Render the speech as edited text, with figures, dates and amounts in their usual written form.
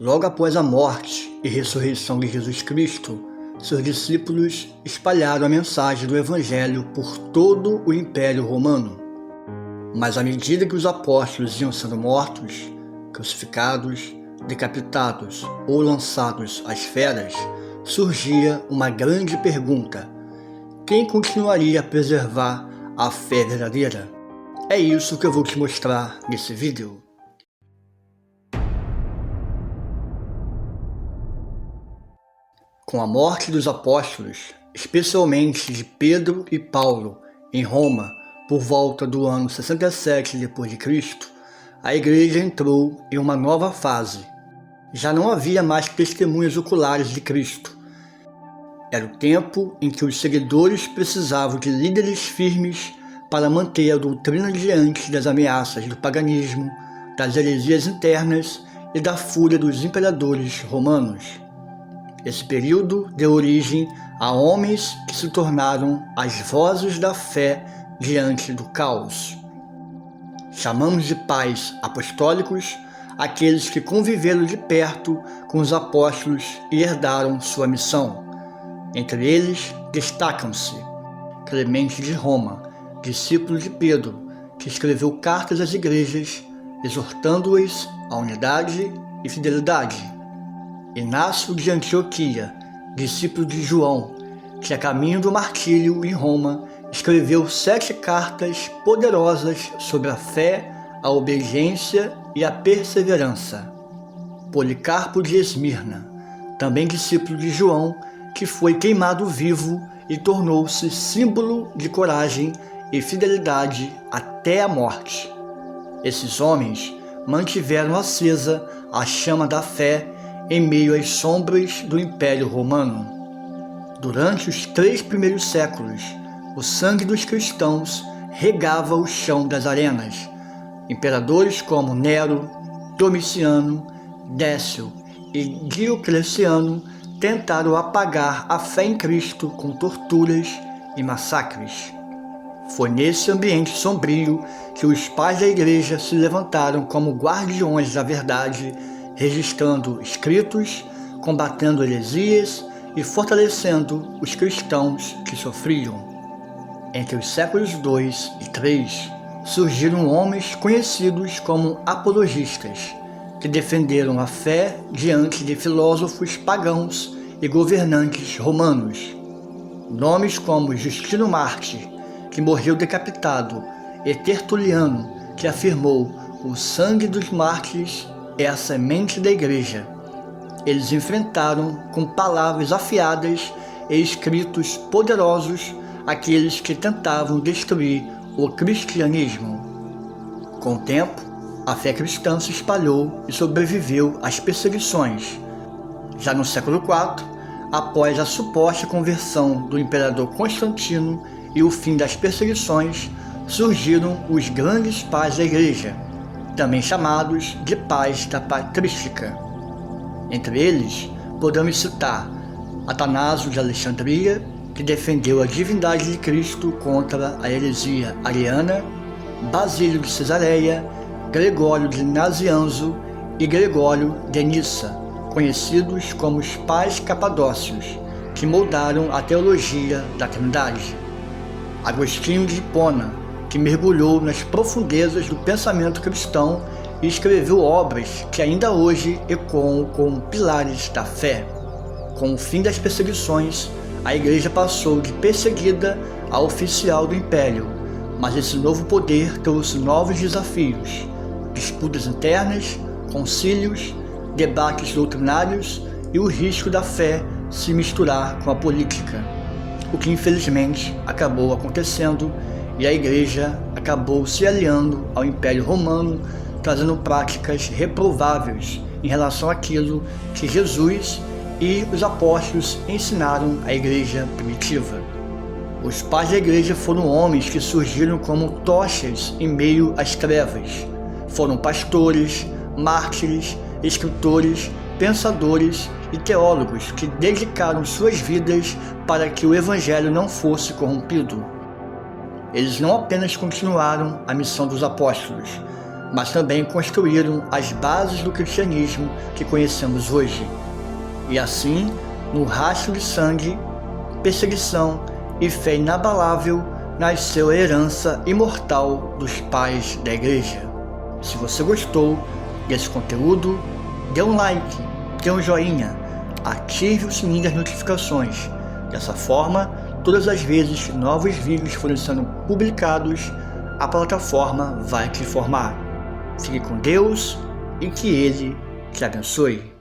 Logo após a morte e ressurreição de Jesus Cristo, seus discípulos espalharam a mensagem do Evangelho por todo o Império Romano. Mas à medida que os apóstolos iam sendo mortos, crucificados, decapitados ou lançados às feras, surgia uma grande pergunta: quem continuaria a preservar a fé verdadeira? É isso que eu vou te mostrar nesse vídeo. Com a morte dos apóstolos, especialmente de Pedro e Paulo, em Roma, por volta do ano 67 d.C., a igreja entrou em uma nova fase. Já não havia mais testemunhas oculares de Cristo. Era o tempo em que os seguidores precisavam de líderes firmes para manter a doutrina diante das ameaças do paganismo, das heresias internas e da fúria dos imperadores romanos. Esse período deu origem a homens que se tornaram as vozes da fé diante do caos. Chamamos de pais apostólicos aqueles que conviveram de perto com os apóstolos e herdaram sua missão. Entre eles destacam-se Clemente de Roma, discípulo de Pedro, que escreveu cartas às igrejas, exortando-as à unidade e fidelidade. Inácio de Antioquia, discípulo de João, que a caminho do martírio em Roma, escreveu 7 cartas poderosas sobre a fé, a obediência e a perseverança. Policarpo de Esmirna, também discípulo de João, que foi queimado vivo e tornou-se símbolo de coragem e fidelidade até a morte. Esses homens mantiveram acesa a chama da fé em meio às sombras do Império Romano. Durante os 3 primeiros séculos, o sangue dos cristãos regava o chão das arenas. Imperadores como Nero, Domiciano, Décio e Diocleciano tentaram apagar a fé em Cristo com torturas e massacres. Foi nesse ambiente sombrio que os pais da igreja se levantaram como guardiões da verdade, registrando escritos, combatendo heresias e fortalecendo os cristãos que sofriam. Entre os séculos 2 e 3, surgiram homens conhecidos como apologistas, que defenderam a fé diante de filósofos pagãos e governantes romanos. Nomes como Justino Mártir, que morreu decapitado, e Tertuliano, que afirmou: o sangue dos mártires é a semente da igreja. Eles enfrentaram com palavras afiadas e escritos poderosos aqueles que tentavam destruir o cristianismo. Com o tempo, a fé cristã se espalhou e sobreviveu às perseguições. Já no século IV, após a suposta conversão do imperador Constantino e o fim das perseguições, surgiram os grandes pais da igreja, também chamados de pais da patrística. Entre eles, podemos citar Atanásio de Alexandria, que defendeu a divindade de Cristo contra a heresia ariana, Basílio de Cesareia, Gregório de Nazianzo e Gregório de Nissa, conhecidos como os pais capadócios, que moldaram a teologia da Trindade. Agostinho de Hipona, que mergulhou nas profundezas do pensamento cristão e escreveu obras que ainda hoje ecoam como pilares da fé. Com o fim das perseguições, a igreja passou de perseguida a oficial do império, mas esse novo poder trouxe novos desafios: disputas internas, concílios, debates doutrinários e o risco da fé se misturar com a política, o que infelizmente acabou acontecendo, e a igreja acabou se aliando ao Império Romano, trazendo práticas reprováveis em relação àquilo que Jesus e os apóstolos ensinaram à igreja primitiva. Os pais da igreja foram homens que surgiram como tochas em meio às trevas. Foram pastores, mártires, escritores, pensadores e teólogos que dedicaram suas vidas para que o evangelho não fosse corrompido. Eles não apenas continuaram a missão dos apóstolos, mas também construíram as bases do cristianismo que conhecemos hoje. E assim, no rastro de sangue, perseguição e fé inabalável, nasceu a herança imortal dos pais da igreja. Se você gostou desse conteúdo, dê um like, dê um joinha, ative o sininho das notificações. Dessa forma, todas as vezes que novos vídeos forem sendo publicados, a plataforma vai te informar. Fique com Deus e que Ele te abençoe.